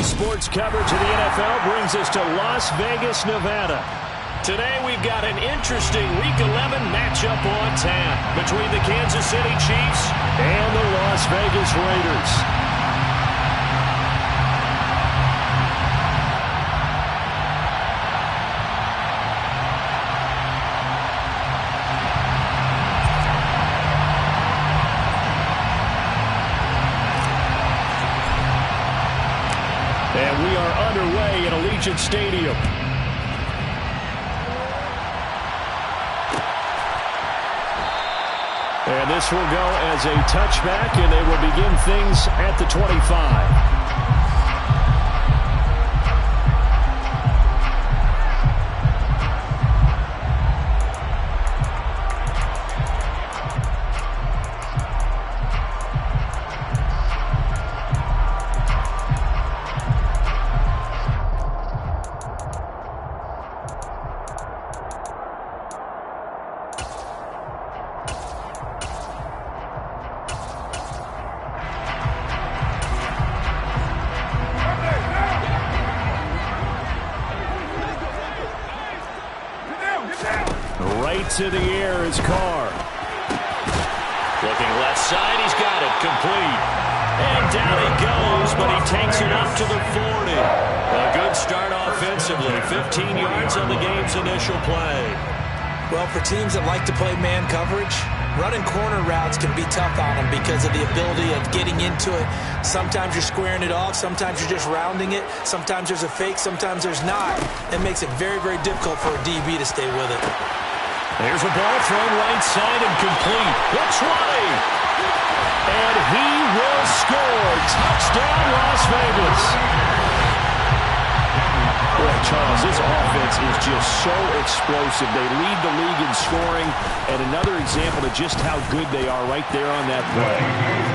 Sports coverage of the NFL brings us to Las Vegas, Nevada. Today we've got an interesting Week 11 matchup on tap between the Kansas City Chiefs and the Las Vegas Raiders. And we are underway at Allegiant Stadium. And this will go as a touchback, and they will begin things at the 25. Right to the air is Carr. Looking left side, he's got it, complete. And down he goes, but he takes it up to the 40. A good start offensively, 15 yards on the game's initial play. Well, for teams that like to play man coverage, running corner routes can be tough on them because of the ability of getting into it. Sometimes you're squaring it off, sometimes you're just rounding it, sometimes there's a fake, sometimes there's not. It makes it very, very difficult for a DB to stay with it. There's a ball thrown right side and complete. Looks right. And he will score. Touchdown, Las Vegas. Boy, Charles, this offense is just so explosive. They lead the league in scoring, and another example of just how good they are right there on that play.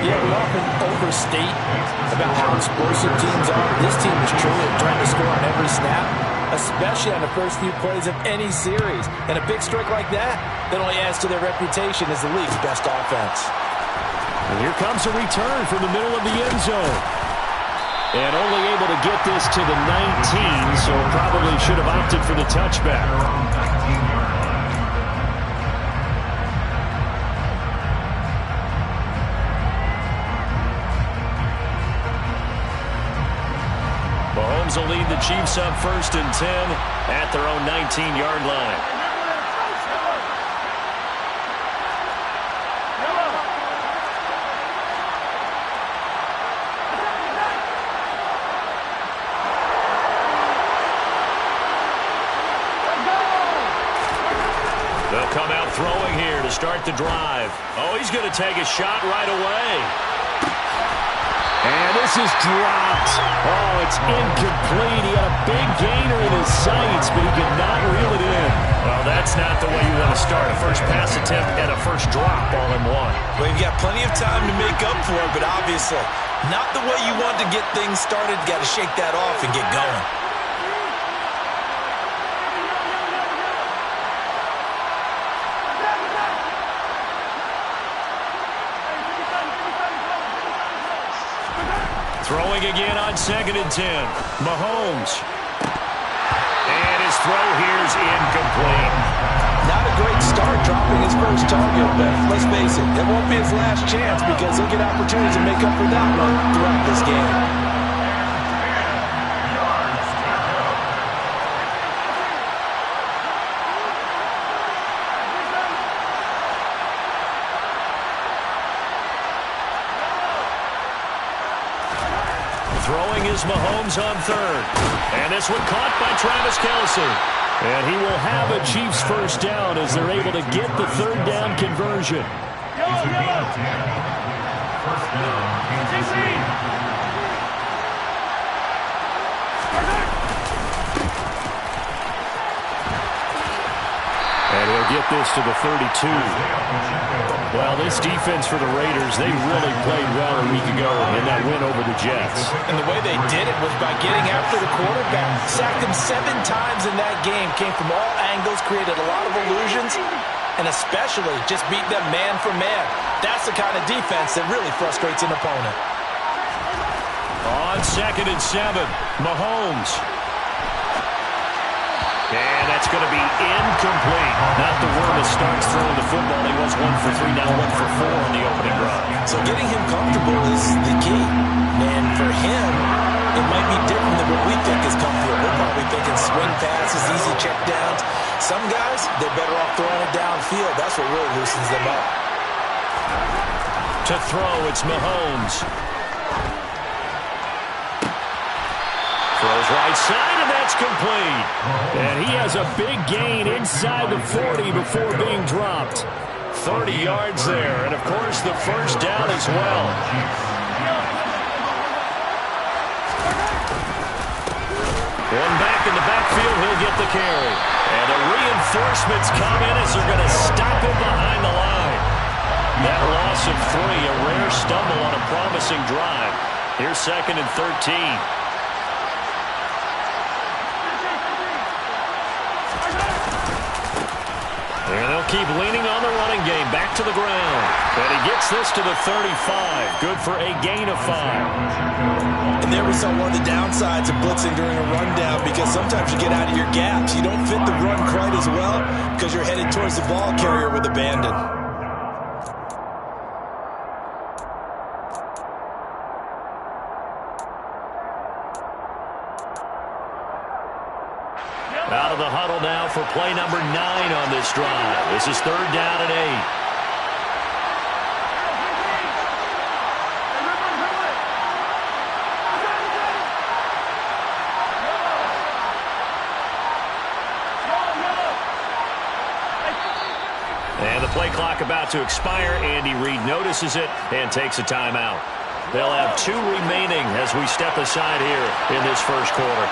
Yeah, we often overstate about how explosive teams are. This team is truly trying to score on every snap, especially on the first few plays of any series. And a big strike like that only adds to their reputation as the league's best offense. And here comes a return from the middle of the end zone. And only able to get this to the 19, so probably should have opted for the touchback. Mahomes will lead the Chiefs up 1st and 10 at their own 19-yard line. They'll come out throwing here to start the drive. Oh, he's going to take a shot right away. And this is dropped. Oh, it's incomplete. He had a big gainer in his sights, but he could not reel it in. Well, that's not the way you want to start. A first pass attempt and a first drop all in one. Well, you've got plenty of time to make up for it, but obviously not the way you want to get things started. Got to shake that off and get going. Throwing again on 2nd and 10. Mahomes. And his throw here is incomplete. Not a great start dropping his first target, but let's face it, it won't be his last chance because he'll get opportunities to make up for that one throughout this game. Throwing is Mahomes on 3rd. And this one caught by Travis Kelce. And he will have a Chiefs first down as they're able to get the 3rd down conversion. And he'll get this to the 32. Well, this defense for the Raiders, they really played well a week ago in that win over the Jets. And the way they did it was by getting after the quarterback. Sacked him 7 times in that game. Came from all angles, created a lot of illusions, and especially just beat them man for man. That's the kind of defense that really frustrates an opponent. On 2nd and 7, Mahomes. And that's going to be incomplete. Not the worm that starts throwing the football. He was 1 for 3, now 1 for 4 on the opening drive. So getting him comfortable is the key. And for him, it might be different than what we think is comfortable. We're probably thinking swing passes, easy check downs. Some guys, they're better off throwing it downfield. That's what really loosens them up. To throw, it's Mahomes. Throws right side, and that's complete. And he has a big gain inside the 40 before being dropped. 30 yards there, and of course the first down as well. One back in the backfield, he'll get the carry. And the reinforcements come in as they're going to stop him behind the line. That loss of 3, a rare stumble on a promising drive. Here's 2nd and 13. And they'll keep leaning on the running game. Back to the ground. And he gets this to the 35. Good for a gain of 5. And there we saw one of the downsides of blitzing during a rundown, because sometimes you get out of your gaps. You don't fit the run quite as well because you're headed towards the ball carrier with abandon. Out of the huddle now for play number 9 on this drive. This is 3rd down and 8. And the play clock about to expire. Andy Reid notices it and takes a timeout. They'll have 2 remaining as we step aside here in this first quarter.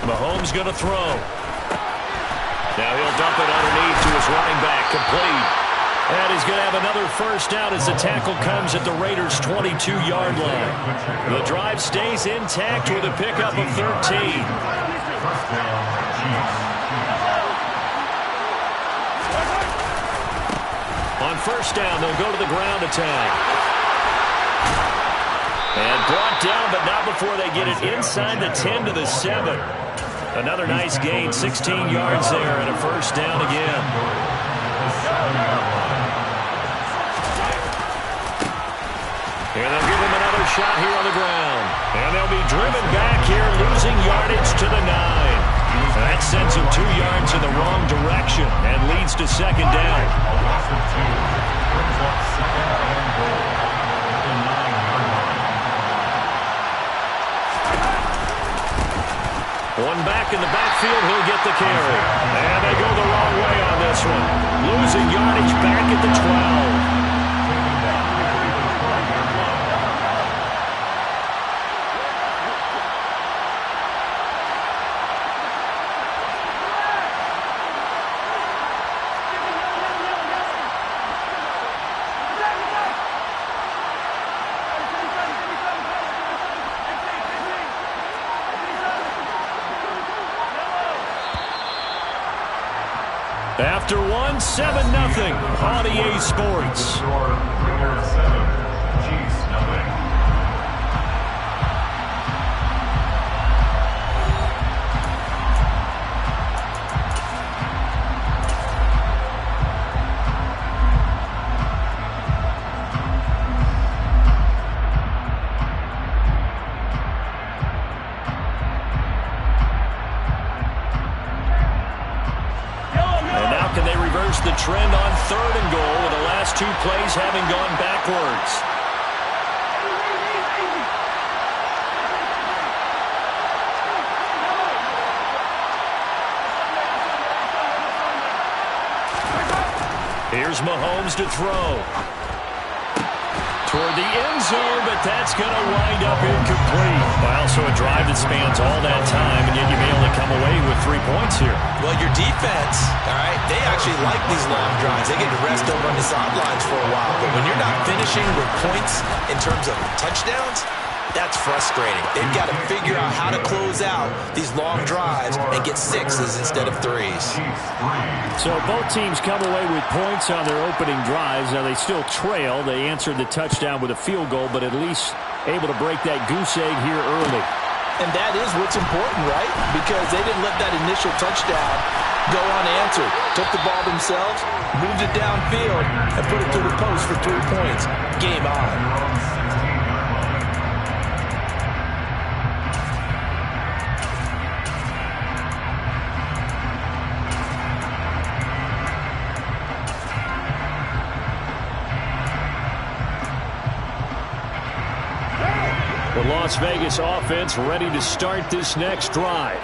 Mahomes going to throw. Now he'll dump it underneath to his running back, complete. And he's going to have another first down as the tackle comes at the Raiders' 22-yard line. The drive stays intact with a pickup of 13. On first down, they'll go to the ground attack. And brought down, but not before they get it inside the 10 to the 7. Another nice gain, 16 yards there, and a first down again. And they'll give him another shot here on the ground. And they'll be driven back here, losing yardage to the 9. That sends him 2 yards in the wrong direction and leads to 2nd down. One back in the backfield, he'll get the carry. And they go the wrong way on this one. Losing yardage back at the 12. After 1, 7-0 on EA Sports. The trend on 3rd and goal with the last 2 plays having gone backwards. Here's Mahomes to throw. Toward the end zone, but that's going to wind up incomplete. Well, so a drive that spans all that time, and yet you may only come away with 3 points here. Well, your defense, all right, they actually like these long drives. They get to rest over on the sidelines for a while. But when you're not finishing with points in terms of touchdowns, that's frustrating. They've got to figure out how to close out these long drives and get 6s instead of 3s. So both teams come away with points on their opening drives. Now they still trail. They answered the touchdown with a field goal, but at least able to break that goose egg here early. And that is what's important, right? Because they didn't let that initial touchdown go unanswered. Took the ball themselves, moved it downfield, and put it through the post for 3 points. Game on. The Las Vegas offense ready to start this next drive.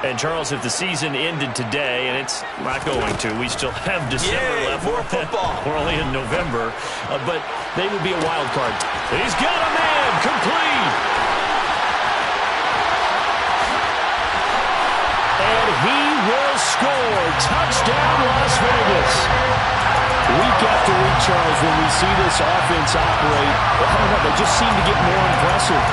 And, Charles, if the season ended today, and it's not going to, we still have December left. More football. We're only in November, but they would be a wild card. He's got a man, complete. And he will score. Touchdown, Las Vegas. Week after week, Charles, when we see this offense operate, I don't know, they just seem to get more impressive.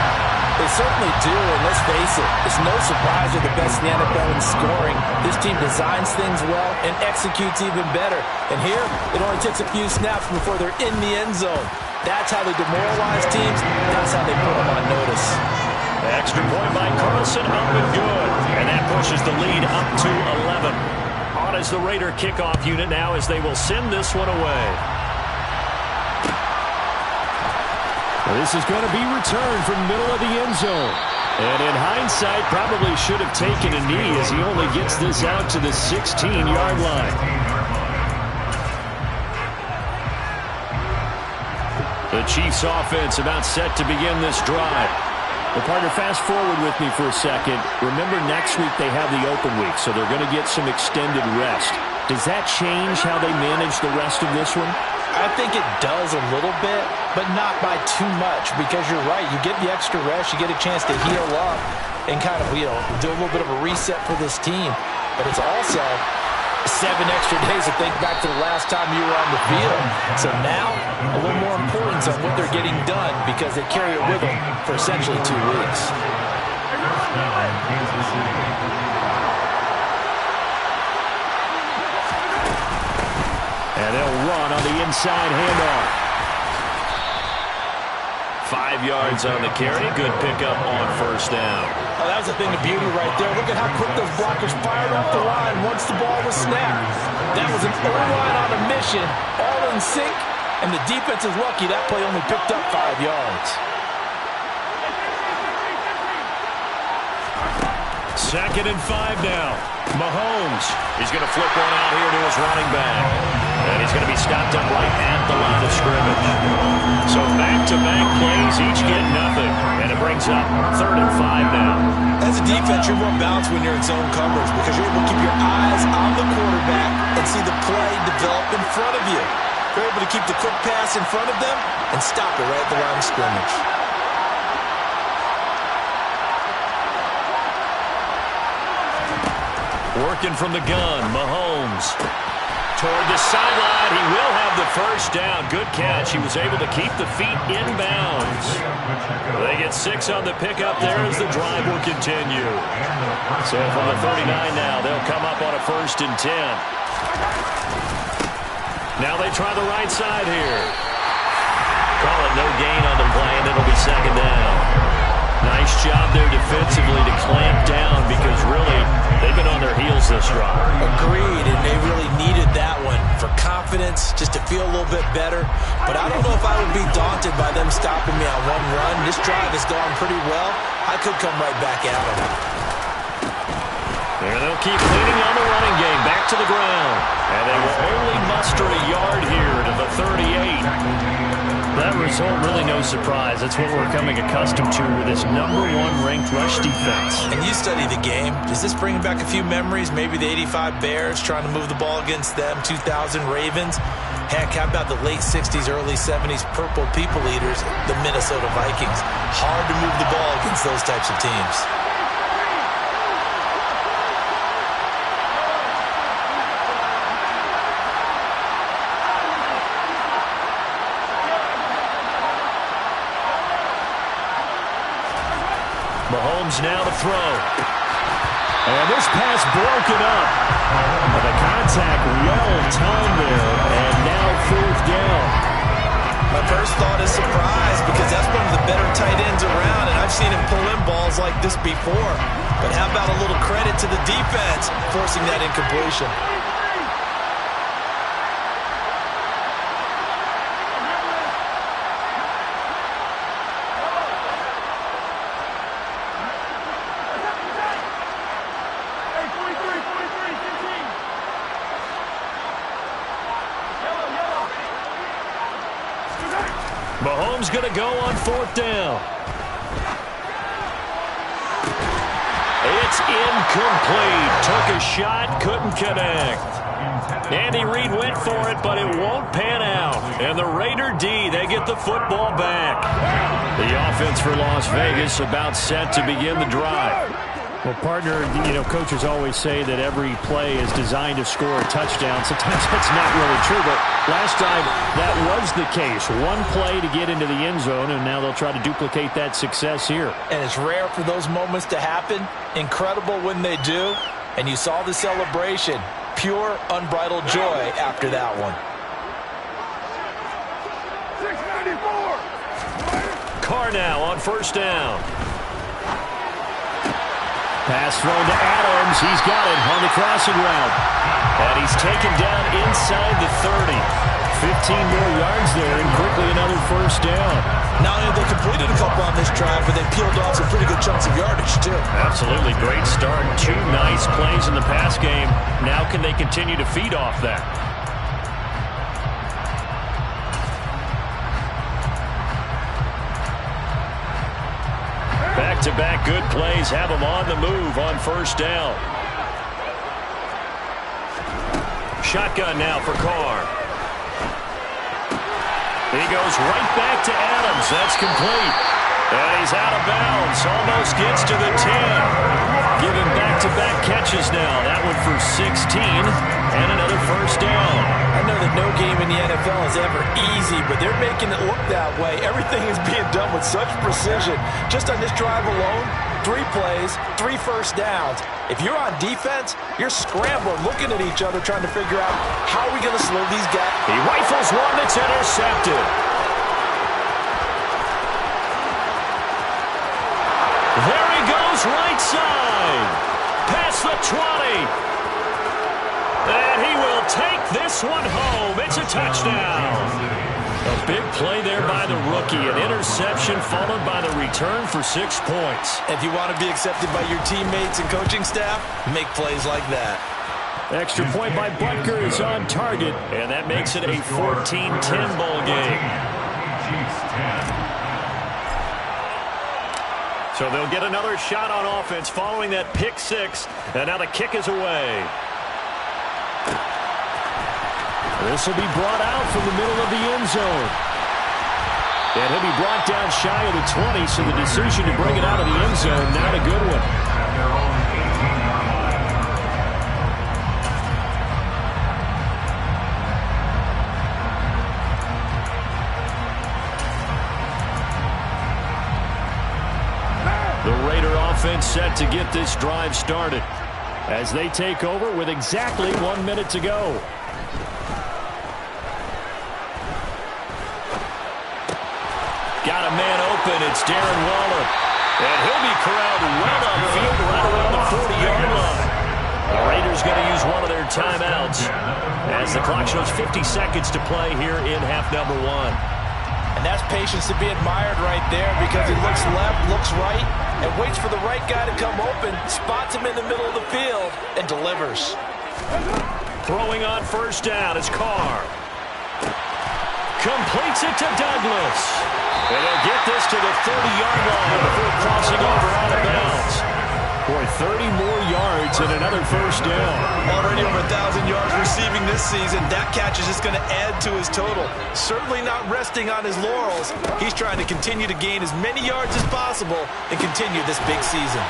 They certainly do, and let's face it, it's no surprise they're the best in the NFL in scoring. This team designs things well and executes even better. And here, it only takes a few snaps before they're in the end zone. That's how they demoralize teams. That's how they put them on notice. The extra point by Carlson, up and good. And that pushes the lead up to 11. On is the Raider kickoff unit now as they will send this one away. This is going to be returned from middle of the end zone. And in hindsight, probably should have taken a knee as he only gets this out to the 16-yard line. The Chiefs offense about set to begin this drive. Well, partner, fast forward with me for a second. Remember, next week they have the open week, so they're going to get some extended rest. Does that change how they manage the rest of this one? I think it does a little bit, but not by too much, because you're right. You get the extra rest, you get a chance to heal up and kind of, do a little bit of a reset for this team. But it's also 7 extra days to think back to the last time you were on the field. So now, a little more importance on what they're getting done because they carry it with them for essentially 2 weeks. And they'll run on the inside handoff. 5 yards on the carry. Good pickup on first down. Oh, that was a thing of beauty right there. Look at how quick those blockers fired off the line once the ball was snapped. That was an O-line on a mission, all in sync, and the defense is lucky that play only picked up 5 yards. Second and 5 now. Mahomes, he's going to flip one out here to his running back. And he's going to be stopped up right at the line of scrimmage. So back-to-back plays, each get nothing. And it brings up 3rd and 5 now. As a defense, you're more balanced when you're in zone coverage because you're able to keep your eyes on the quarterback and see the play develop in front of you. You're able to keep the quick pass in front of them and stop it right at the line of scrimmage. Working from the gun, Mahomes. Toward the sideline, he will have the first down. Good catch. He was able to keep the feet inbounds. They get 6 on the pickup there as the drive will continue. So from the 39 now, they'll come up on a 1st and 10. Now they try the right side here. Call it no gain on the play, and it'll be 2nd down. Nice job there defensively to clamp down because really they've been on their heels this drive. Agreed, and they really needed that one for confidence, just to feel a little bit better. But I don't know if I would be daunted by them stopping me on one run. This drive has gone pretty well. I could come right back at them. There they'll keep leaning on the running game. Back to the ground. And they will only muster a yard here to the 38. That result, really no surprise. That's what we're becoming accustomed to with this #1 ranked rush defense. And you study the game. Does this bring back a few memories? Maybe the '85 Bears trying to move the ball against them, 2000 Ravens. Heck, how about the late 60s, early 70s purple people eaters, the Minnesota Vikings? Hard to move the ball against those types of teams. Mahomes now to throw. And this pass broken up. The contact well-timed there, and now 4th down. My first thought is surprise because that's one of the better tight ends around, and I've seen him pull in balls like this before. But how about a little credit to the defense forcing that incompletion? Mahomes going to go on 4th down. It's incomplete. Took a shot, couldn't connect. Andy Reid went for it, but it won't pan out. And the Raider D, they get the football back. The offense for Las Vegas about set to begin the drive. Well, partner, coaches always say that every play is designed to score a touchdown. Sometimes that's not really true, but last time that was the case. One play to get into the end zone, and now they'll try to duplicate that success here. And it's rare for those moments to happen. Incredible when they do. And you saw the celebration. Pure, unbridled joy after that one. 694. Carr now on 1st down. Pass thrown to Adams. He's got it on the crossing route. And he's taken down inside the 30. 15 more yards there, and quickly another 1st down. Not only they completed a couple on this drive, but they peeled off some pretty good chunks of yardage, too. Absolutely great start. 2 nice plays in the pass game. Now can they continue to feed off that? Back-to-back good plays have them on the move on 1st down. Shotgun now for Carr. He goes right back to Adams. That's complete. And he's out of bounds. Almost gets to the 10. Giving back-to-back catches now. That one for 16. And another 1st down. I know that no game in the NFL is ever easy, but they're making it look that way. Everything is being done with such precision. Just on this drive alone, 3 plays, 3 1st downs. If you're on defense, you're scrambling, looking at each other, trying to figure out how are we going to slow these guys. He rifles one that's intercepted. There he goes, right side. Past the 20. And he will take this one home. It's a touchdown. A big play there by the rookie. An interception followed by the return for 6 points. If you want to be accepted by your teammates and coaching staff, make plays like that. Extra point by Butker is on target. And that makes it a 14-10 ball game. So they'll get another shot on offense following that pick 6. And now the kick is away. This will be brought out from the middle of the end zone. And he'll be brought down shy of the 20, so the decision to bring it out of the end zone, not a good one. The Raider offense set to get this drive started as they take over with exactly 1 minute to go. Got a man open. It's Darren Waller. And he'll be corralled well upfield right around the 40-yard line. The Raiders going to use one of their timeouts as the clock shows 50 seconds to play here in half number 1. And that's patience to be admired right there because he looks left, looks right, and waits for the right guy to come open, spots him in the middle of the field, and delivers. Throwing on 1st down is Carr. Completes it to Douglas. And he'll get this to the 30-yard line before crossing over out of bounds. Boy, 30 more yards and another first down. Already over 1,000 yards receiving this season. That catch is just going to add to his total. Certainly not resting on his laurels. He's trying to continue to gain as many yards as possible and continue this big season.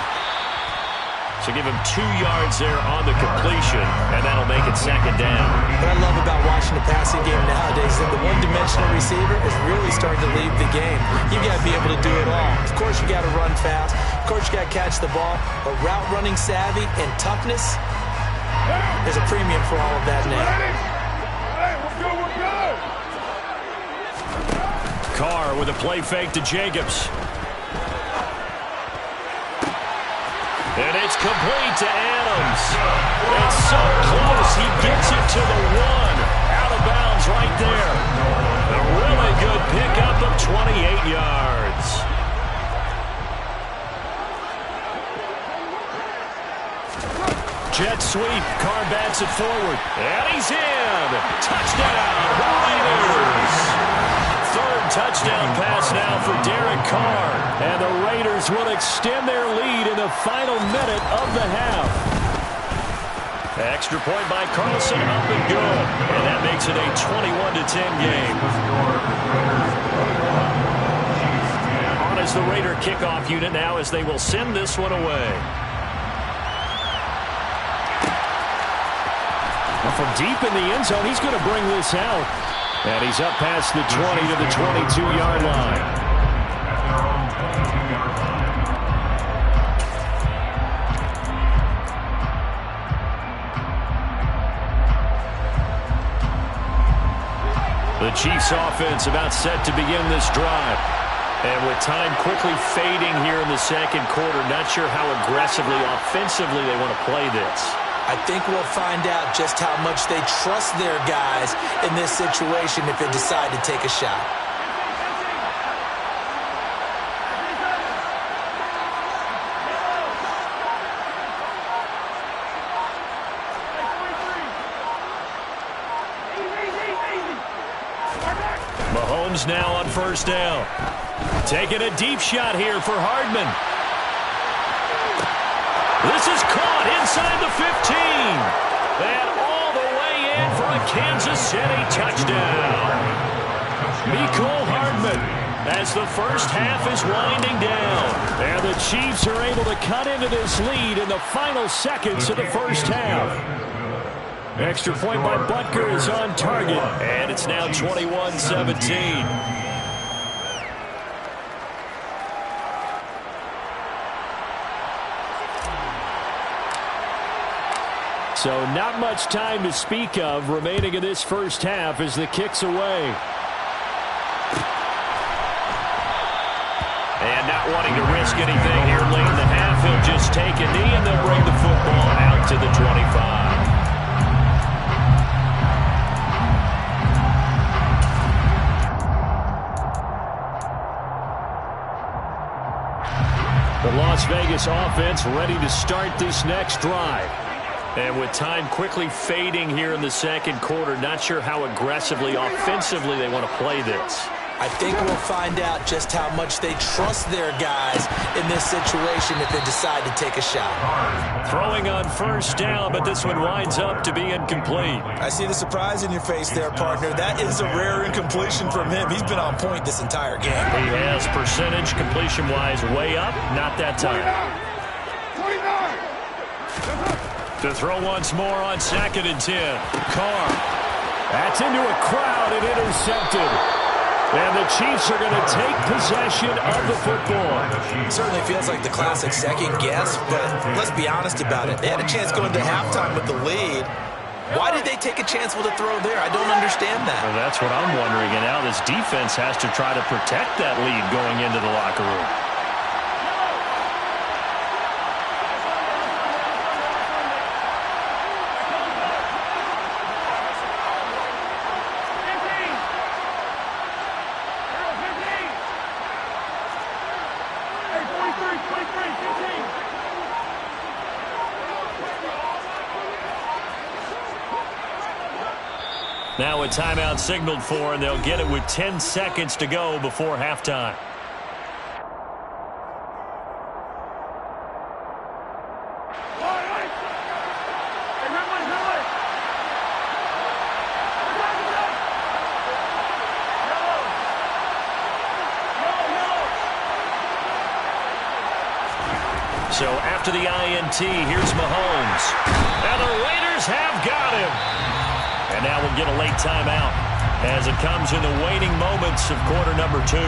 So give him 2 yards there on the completion, and that'll make it second down. What I love about watching the passing game nowadays is that the one-dimensional receiver is really starting to lead the game. You got to be able to do it all. Of course, you got to run fast. Of course, you got to catch the ball. But route running savvy and toughness, there's a premium for all of that now. Carr with a play fake to Jacobs. And it's complete to Adams. It's so close. He gets it to the 1. Out of bounds right there. A really good pickup of 28 yards. Jet sweep. Carr bats it forward. And he's in. Touchdown, Raiders. Third touchdown pass now for Derek Carr. And the Raiders will extend their lead in the final minute of the half. Extra point by Carlson, up and good. And that makes it a 21-10 game. On is the Raider kickoff unit now as they will send this one away. Well, from deep in the end zone, he's going to bring this out. And he's up past the 20 to the 22-yard line. The Chiefs offense about set to begin this drive. And with time quickly fading here in the second quarter, not sure how aggressively, offensively they want to play this. I think we'll find out just how much they trust their guys in this situation if they decide to take a shot. Mahomes now on first down. Taking a deep shot here for Hardman. This is caught inside the 15. And all the way in for a Kansas City touchdown. Mecole Hardman as the first half is winding down. And the Chiefs are able to cut into this lead in the final seconds of the first half. Extra point by Butker is on target. And it's now 21-17. So not much time to speak of remaining in this first half as the kick's away. And not wanting to risk anything here late in the half, he'll just take a knee and they'll bring the football out to the 25. The Las Vegas offense ready to start this next drive. And with time quickly fading here in the second quarter, not sure how aggressively, offensively they want to play this. I think we'll find out just how much they trust their guys in this situation if they decide to take a shot. Throwing on first down, but this one winds up to be incomplete. I see the surprise in your face there, partner. That is a rare incompletion from him. He's been on point this entire game. He has percentage completion-wise way up, not that time. 29. To throw once more on 2nd and 10. Carr. That's into a crowd and intercepted. And the Chiefs are going to take possession of the football. Certainly feels like the classic second guess, but let's be honest about it. They had a chance going to halftime with the lead. Why did they take a chance with a throw there? I don't understand that. Well, that's what I'm wondering. And now this defense has to try to protect that lead going into the locker room. Now a timeout signaled for, and they'll get it with 10 seconds to go before halftime. So after the INT, here's Mahomes. And the Raiders have got him. And now we'll get a late timeout as it comes in the waning moments of quarter number 2.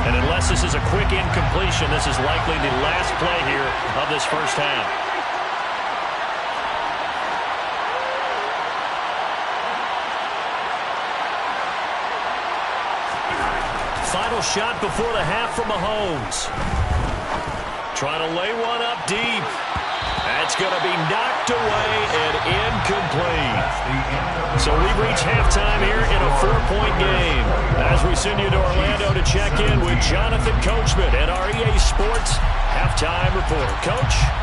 And unless this is a quick incompletion, this is likely the last play here of this first half. Final shot before the half from Mahomes. Trying to lay one up deep. That's going to be knocked away and incomplete. So we reach halftime here in a 4-point game. As we send you to Orlando to check in with Jonathan Coachman at our EA Sports Halftime Report. Coach?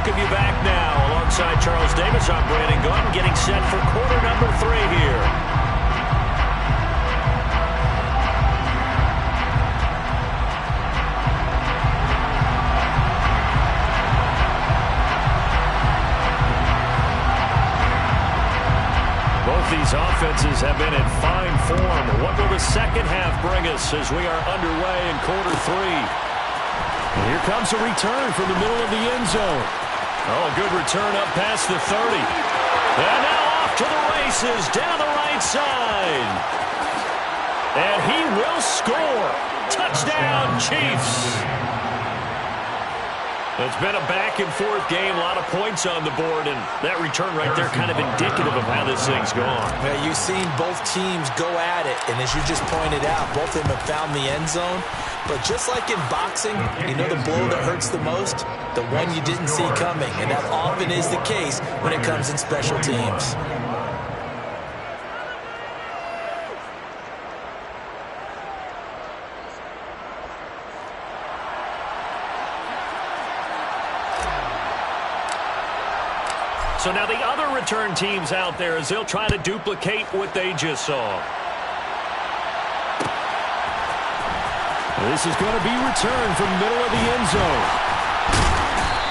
Welcome you back now. Alongside Charles Davis, I'm Brandon Gaudin, getting set for quarter number 3 here. Both these offenses have been in fine form. What will the second half bring us as we are underway in quarter 3? And here comes a return from the middle of the end zone. Oh, good return up past the 30. And now off to the races down the right side. And he will score. Touchdown, Chiefs. It's been a back-and-forth game, a lot of points on the board, and that return right there kind of indicative of how this thing's gone. Yeah, you've seen both teams go at it, and as you just pointed out, both of them have found the end zone. But just like in boxing, you know the blow that hurts the most? The one you didn't see coming, and that often is the case when it comes in special teams. So now the other return teams out there as they'll try to duplicate what they just saw. This is going to be returned from the middle of the end zone.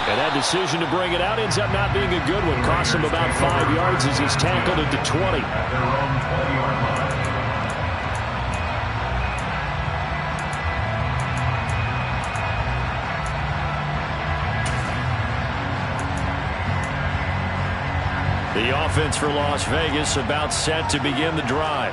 And that decision to bring it out ends up not being a good one. Costs him about 5 yards as he's tackled at the 20. The offense for Las Vegas about set to begin the drive.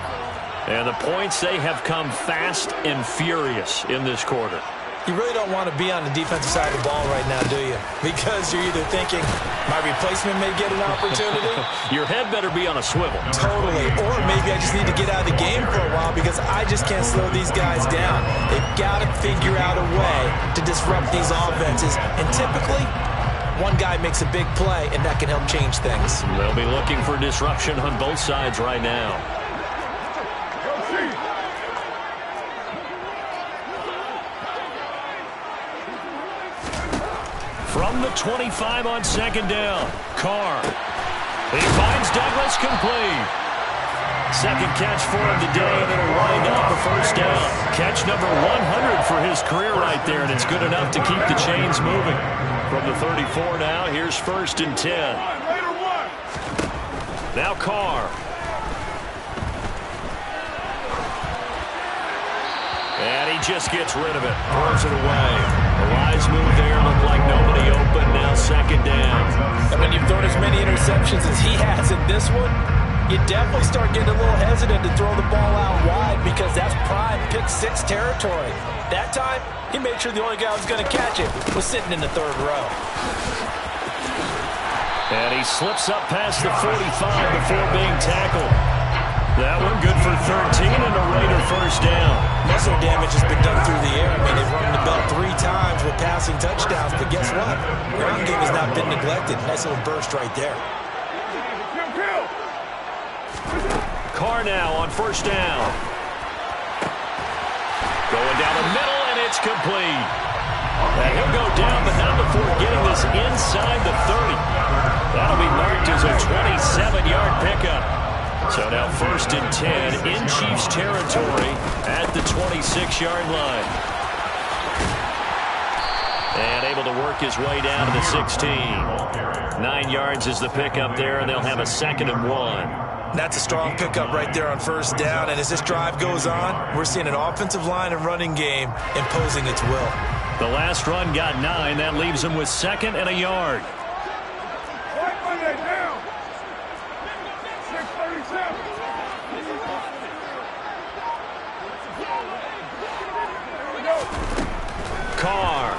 And the points, they have come fast and furious in this quarter. You really don't want to be on the defensive side of the ball right now, do you? Because you're either thinking, my replacement may get an opportunity. Your head better be on a swivel. Totally. Or maybe I just need to get out of the game for a while because I just can't slow these guys down. They've got to figure out a way to disrupt these offenses. And typically, one guy makes a big play, and that can help change things. They'll be looking for disruption on both sides right now. From the 25 on second down, Carr. He finds Douglas complete. Second catch for him today, and it'll wind up a first down. Catch number 100 for his career right there, and it's good enough to keep the chains moving. From the 34 now, here's 1st and 10. Now Carr. And he just gets rid of it. Throws it away. A wise move there. Looked like nobody open. Now 2nd down. And when you've thrown as many interceptions as he has in this one, you definitely start getting a little hesitant to throw the ball out wide because that's prime pick-6 territory. That time, he made sure the only guy who was going to catch it was sitting in the 3rd row. And he slips up past the 45 before being tackled. That one good for 13 and a Raider first down. Muscle damage has been done through the air. I mean, they've run the bell 3 times with passing touchdowns, but guess what? Ground game has not been neglected. Nice little burst right there. Carr now on 1st down. Going down the middle, and it's complete. And he'll go down, but not before getting this inside the 30. That'll be So now 1st and 10 in Chiefs territory at the 26-yard line. And able to work his way down to the 16. 9 yards is the pickup there, and they'll have a 2nd and 1. That's a strong pickup right there on 1st down. And as this drive goes on, we're seeing an offensive line and running game imposing its will. The last run got 9. That leaves him with 2nd and a yard. Carr.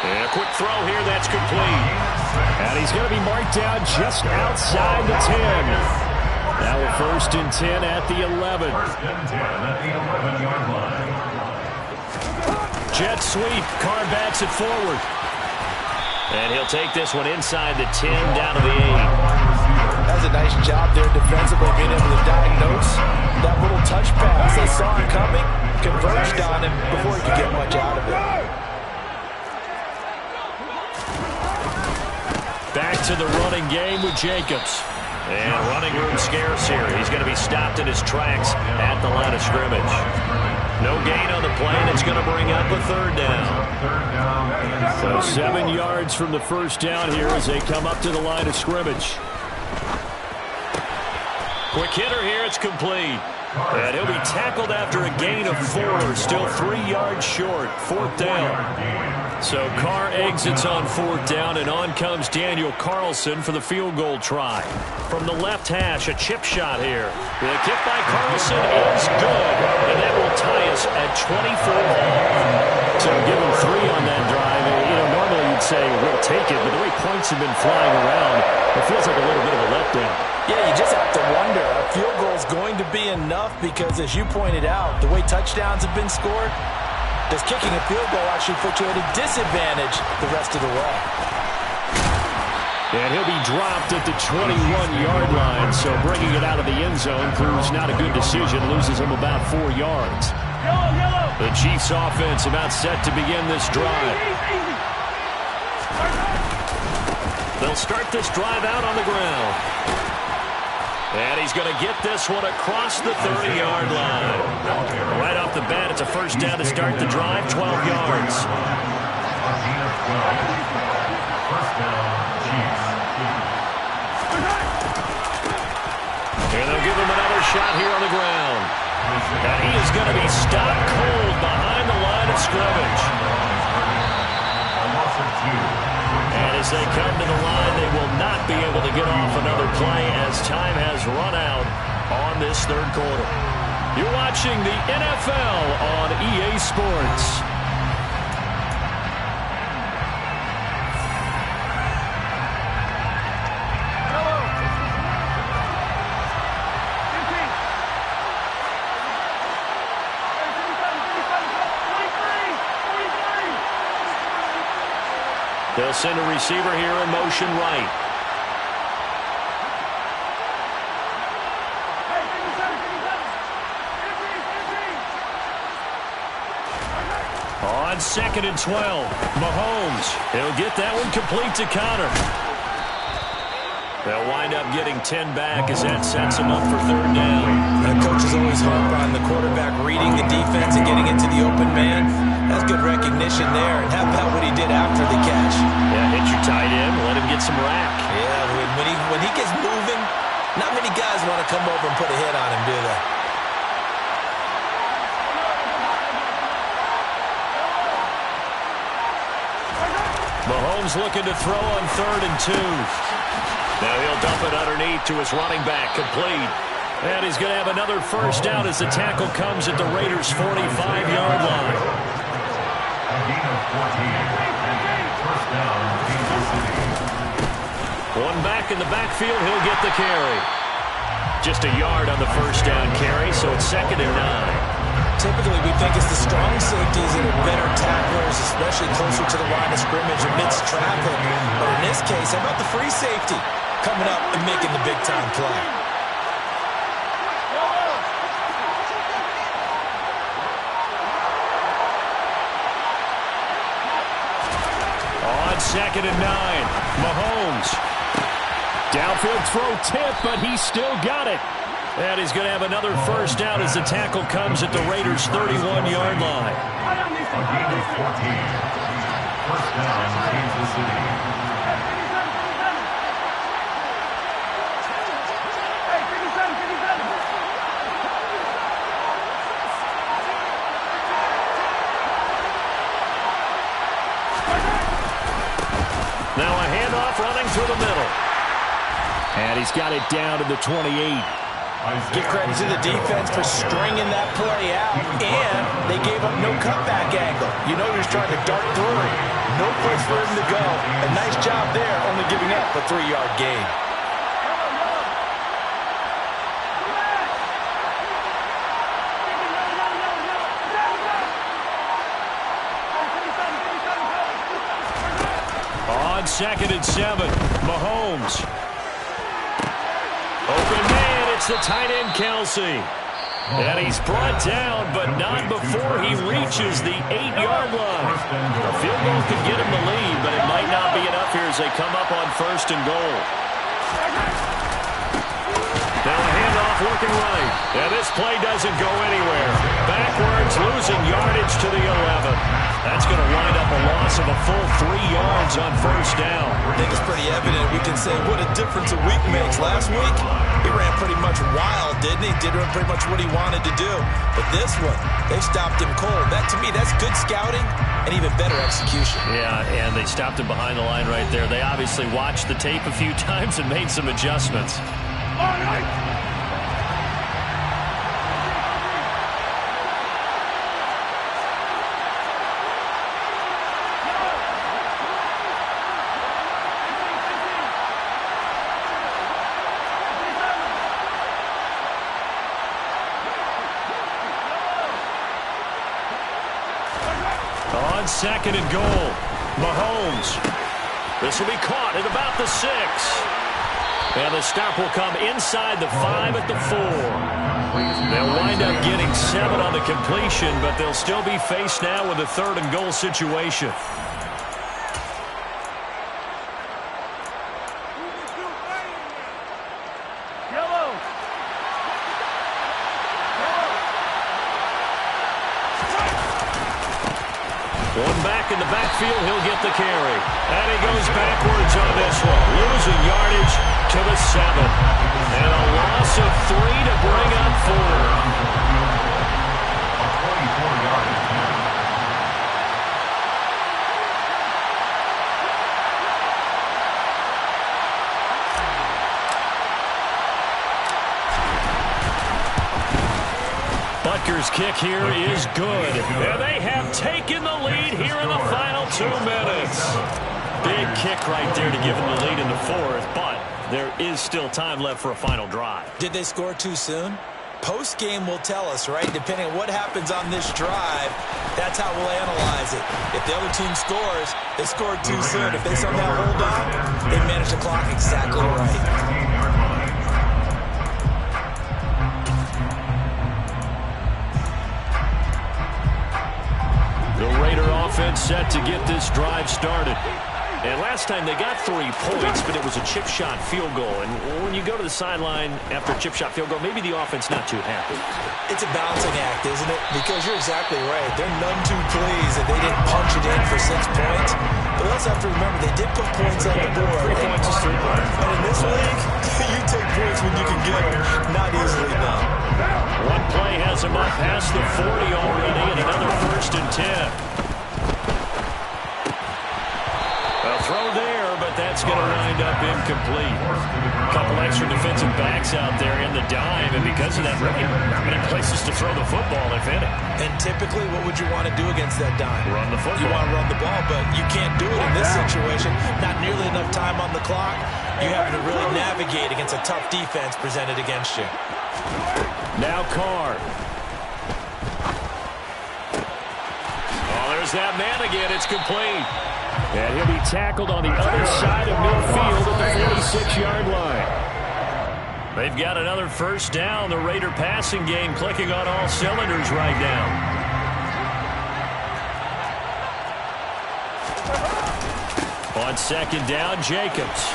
And a quick throw here. That's complete. And he's going to be marked down just outside the 10. Now a 1st and 10 at the 11. Jet sweep. Carr backs it forward. And he'll take this one inside the 10 down to the 8. That's a nice job there defensively, being able to diagnose that little touch pass. They saw it coming, converged on him before he could get much out of it. Back to the running game with Jacobs. And running room scarce here. He's going to be stopped in his tracks at the line of scrimmage. No gain on the play, and it's going to bring up a 3rd down. So 7 yards from the 1st down here as they come up to the line of scrimmage. Quick hitter here. It's complete. And he'll be tackled after a gain of 4. Still 3 yards short. 4th down. So Carr exits on 4th down, and on comes Daniel Carlson for the field goal try. From the left hash, a chip shot here. The kick by Carlson is good, and that will tie us at 24 all. So give him 3 on that drive. Normally you'd say we'll take it, but the way points have been flying around, it feels like a little bit of a letdown. Yeah, you just have to wonder. A field goal is going to be enough because, as you pointed out, the way touchdowns have been scored, does kicking a field goal actually put you at a disadvantage the rest of the way? And he'll be dropped at the 21-yard line, so bringing it out of the end zone proves not a good decision, loses him about 4 yards. The Chiefs offense about set to begin this drive. They'll start this drive out on the ground. And he's going to get this one across the 30-yard line. Right off the bat, it's a 1st down to start the drive, 12 yards. And they'll give him another shot here on the ground. And he is going to be stopped cold behind the line of scrimmage. And as they come to the line, they will not be able to get off another play as time has run out on this 3rd quarter. You're watching the NFL on EA Sports. They'll send a receiver here in motion right. On 2nd and 12, Mahomes. He'll get that one complete to Conner. They'll wind up getting 10 back as that sets him up for 3rd down. The coaches always harp on the quarterback reading the defense and getting into the open man. That's good recognition there. And how about what he did after the catch? Yeah, hit your tight end, let him get some rack. Yeah, when he gets moving, not many guys want to come over and put a hit on him, do they? Mahomes looking to throw on 3rd and 2. Now he'll dump it underneath to his running back, complete. And he's going to have another 1st down as the tackle comes at the Raiders' 45-yard line. One back in the backfield, he'll get the carry. Just a yard on the 1st down carry, so it's 2nd and 9. Typically, we think it's the strong safeties that are better tacklers, especially closer to the line of scrimmage amidst traffic. But in this case, how about the free safety coming up and making the big-time play? On 2nd and 9, Mahomes. Downfield throw tip, but he still got it. And he's going to have another first down as the tackle comes at the Raiders' 31-yard line. First down, Kansas City. Now a handoff running through the middle. And he's got it down to the 28. Give credit to the defense for stringing that play out, and they gave up no cutback angle. You know he was trying to dart through. No place for him to go. A nice job there, only giving up a 3-yard gain. On 2nd and 7, Mahomes. Open man, it's the tight end, Kelsey. And he's brought down, but not before he reaches the 8-yard line. A field goal could get him the lead, but it might not be enough here as they come up on 1st and goal. Now a handoff looking right. And this play doesn't go anywhere. Backwards, losing yardage to the 11. That's going to wind up a loss of a full 3 yards on 1st down. I think it's pretty evident. We can say what a difference a week makes. Last week, he ran pretty much wild, didn't he? Did pretty much what he wanted to do. But this one, they stopped him cold. That, to me, that's good scouting and even better execution. Yeah, and they stopped him behind the line right there. They obviously watched the tape a few times and made some adjustments. All right. On 2nd and goal, Mahomes. This will be caught at about the 6. And the stop will come inside the 5 at the 4. They'll wind up getting 7 on the completion, but they'll still be faced now with a 3rd and goal situation. One back in the backfield, he'll get the carry. And he goes backwards on this one, losing yardage to the 7. And a loss of 3 to bring up 4. Butker's kick here is good. And they have taken the lead here in the final 2 minutes. Big kick right there to give them the lead in the 4th, but there is still time left for a final drive. Did they score too soon? Post-game will tell us, right? Depending on what happens on this drive, that's how we'll analyze it. If the other team scores, they scored too soon. If they somehow hold on, they manage the clock exactly right. The Raider offense set to get this drive started. And last time they got 3 points, but it was a chip shot field goal. And when you go to the sideline after a chip shot field goal, maybe the offense not too happy. It's a balancing act, isn't it? Because you're exactly right. They're none too pleased that they didn't punch it in for 6 points. But we also have to remember they did put points on the board. 3 points is 3 points. And in this league, you take points when you can get them. Not easily done. One play has him up past the 40 already, and another 1st and 10. A throw there, but that's going to wind up incomplete. A couple extra defensive backs out there in the dime, and because of that, really not many places to throw the football, if any. And typically, what would you want to do against that dime? Run the football. You want to run the ball, but you can't do it in this situation. Not nearly enough time on the clock. You have to really navigate against a tough defense presented against you. Now Carr. Oh, there's that man again. It's complete. And he'll be tackled on the other side of midfield at the 46-yard line. They've got another 1st down. The Raider passing game clicking on all cylinders right now. On 2nd down, Jacobs.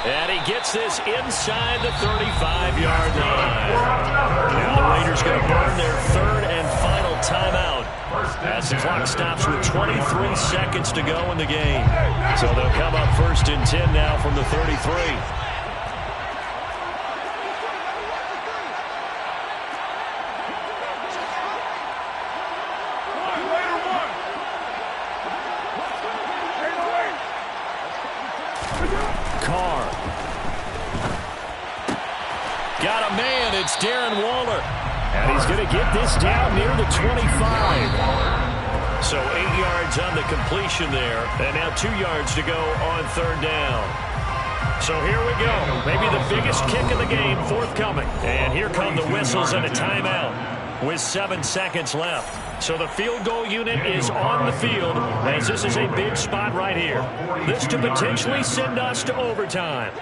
And he gets this inside the 35-yard line. Now the Raiders going to burn their third and final timeout as the clock stops with 23 seconds to go in the game. So they'll come up 1st and 10 now from the 33. Got a man, it's Darren Waller. And he's going to get this down near the 25. So 8 yards on the completion there. And now 2 yards to go on 3rd down. So here we go. Maybe the biggest kick of the game forthcoming. And here come the whistles and a timeout with 7 seconds left. So the field goal unit is on the field as this is a big spot right here. This to potentially send us to overtime.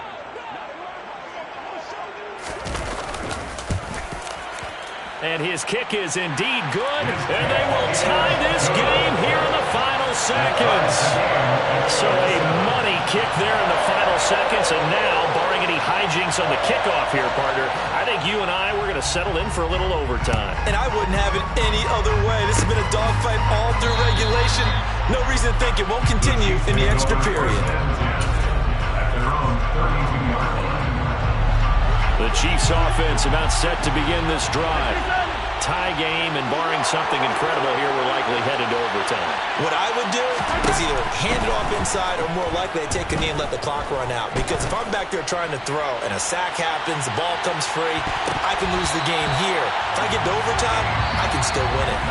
And his kick is indeed good, and they will tie this game here in the final seconds. So a money kick there in the final seconds, and now, barring any hijinks on the kickoff here, partner, I think you and I, we're going to settle in for a little overtime. And I wouldn't have it any other way. This has been a dogfight all through regulation. No reason to think it won't continue in the extra period. The Chiefs offense about set to begin this drive. Tie game, and barring something incredible here, we're likely headed to overtime. What I would do is either hand it off inside or more likely to take a knee and let the clock run out. Because if I'm back there trying to throw and a sack happens, the ball comes free, I can lose the game here. If I get to overtime, I can still win it.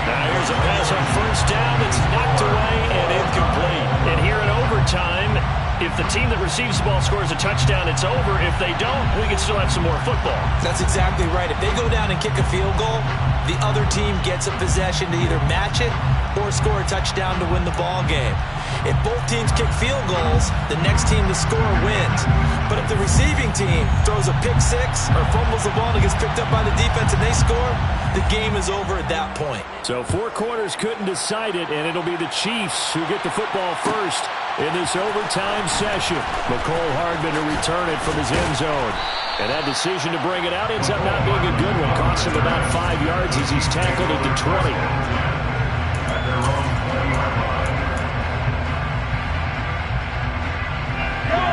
Now here's a pass on 1st down. It's knocked away and incomplete. And here in overtime, if the team that receives the ball scores a touchdown, it's over. If they don't, we can still have some more football. That's exactly right. If they go down and kick a field goal, the other team gets a possession to either match it or score a touchdown to win the ball game. If both teams kick field goals, the next team to score wins. But if the receiving team throws a pick six or fumbles the ball and gets picked up by the defense and they score, the game is over at that point. So 4 quarters couldn't decide it, and it'll be the Chiefs who get the football first in this overtime session. McCole Hardman to return it from his end zone. And that decision to bring it out ends up not being a good one. Costs him about 5 yards as he's tackled at the 20.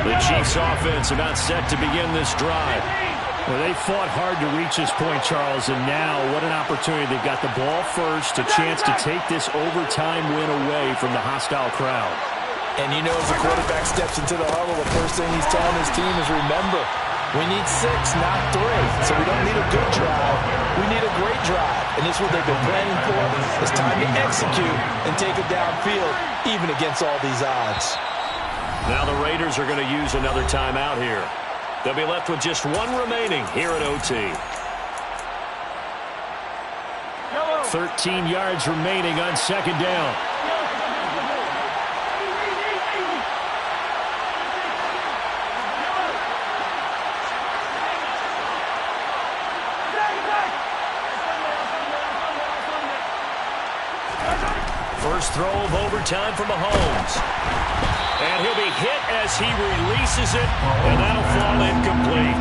The Chiefs offense about set to begin this drive. Well, they fought hard to reach this point, Charles, and now what an opportunity. They've got the ball first, a chance to take this overtime win away from the hostile crowd. And you know, as the quarterback steps into the huddle, the first thing he's telling his team is, remember, we need 6, not 3. So we don't need a good drive. We need a great drive. And this is what they've been planning for. It's time to execute and take it downfield, even against all these odds. Now the Raiders are going to use another timeout here. They'll be left with just 1 remaining here at OT. 13 yards remaining on 2nd down. First throw of overtime for Mahomes. And he'll be hit as he releases it, and that'll fall incomplete.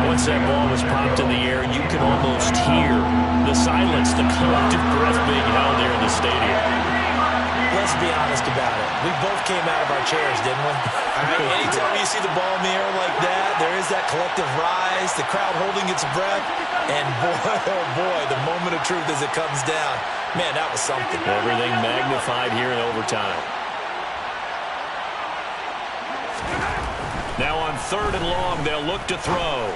Once that ball was popped in the air, you can almost hear the silence, the collective breath being held there in the stadium. Let's be honest about it. We both came out of our chairs, didn't we? I mean, anytime you see the ball in the air like that, there is that collective rise, the crowd holding its breath, and boy, oh boy, the moment of truth as it comes down. Man, that was something. Everything magnified here in overtime. Now on 3rd and long, they'll look to throw.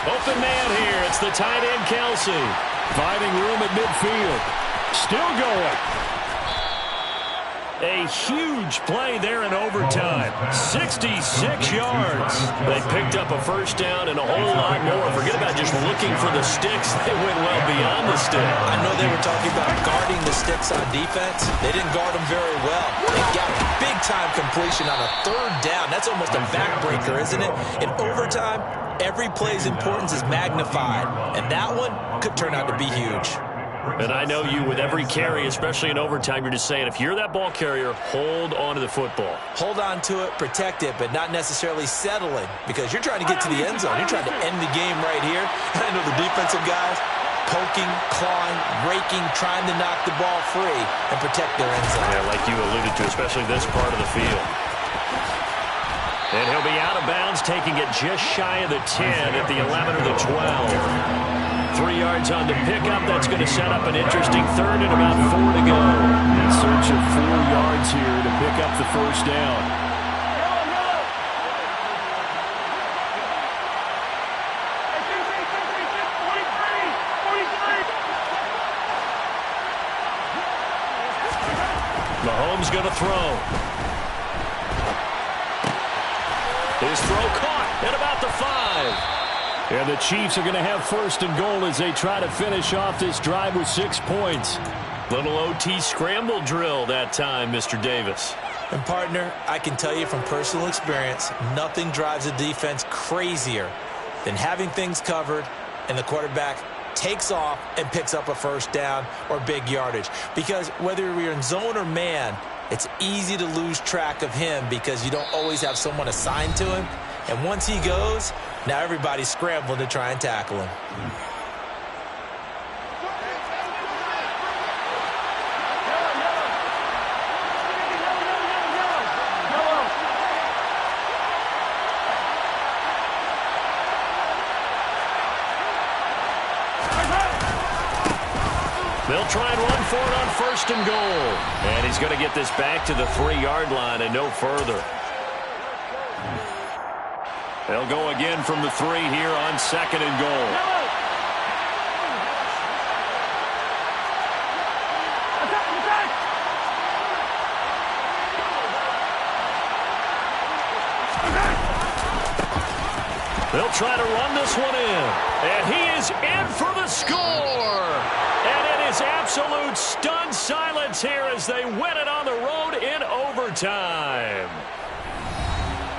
Open man here. It's the tight end, Kelsey. Finding room at midfield. Still going. A huge play there in overtime. 66 yards. They picked up a first down and a whole lot more. Forget about just looking for the sticks. They went well beyond the stick. I know they were talking about guarding the sticks on defense. They didn't guard them very well. They got big-time completion on a 3rd down. That's almost a backbreaker, isn't it? In overtime, every play's importance is magnified. And that one could turn out to be huge. And I know you, with every carry, especially in overtime, you're just saying, if you're that ball carrier, hold on to the football. Hold on to it, protect it, but not necessarily settling, because you're trying to get to the end zone. You're trying to end the game right here. And I know the defensive guys poking, clawing, raking, trying to knock the ball free and protect their end zone. Yeah, like you alluded to, especially this part of the field. And he'll be out of bounds, taking it just shy of the 10 at the 11 or the 12. 3 yards on the pickup. That's going to set up an interesting third and about 4 to go. In search of 4 yards here to pick up the first down. Mahomes going to throw. His throw caught at about the 5. And the Chiefs are going to have first and goal as they try to finish off this drive with 6 points. Little OT scramble drill that time, Mr. Davis. And, partner, I can tell you from personal experience, nothing drives a defense crazier than having things covered and the quarterback takes off and picks up a first down or big yardage. Because whether you're in zone or man, it's easy to lose track of him because you don't always have someone assigned to him. And once he goes, now everybody's scrambling to try and tackle him. They'll try and run for it on first and goal. And he's going to get this back to the 3-yard line and no further. They'll go again from the 3 here on second and goal. They'll try to run this one in. And he is in for the score. And it is absolute stunned silence here as they win it on the road in overtime.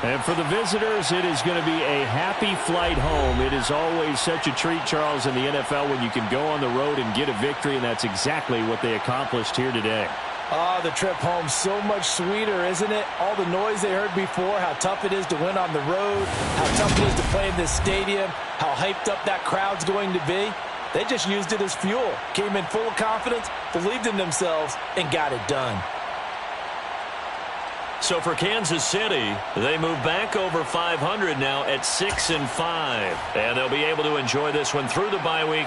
And for the visitors, it is going to be a happy flight home. It is always such a treat, Charles, in the NFL when you can go on the road and get a victory, and that's exactly what they accomplished here today. Oh, the trip home so much sweeter, isn't it? All the noise they heard before, how tough it is to win on the road, how tough it is to play in this stadium, how hyped up that crowd's going to be. They just used it as fuel, came in full of confidence, believed in themselves, and got it done. So for Kansas City, they move back over 500 now at 6-5. And they'll be able to enjoy this one through the bye week.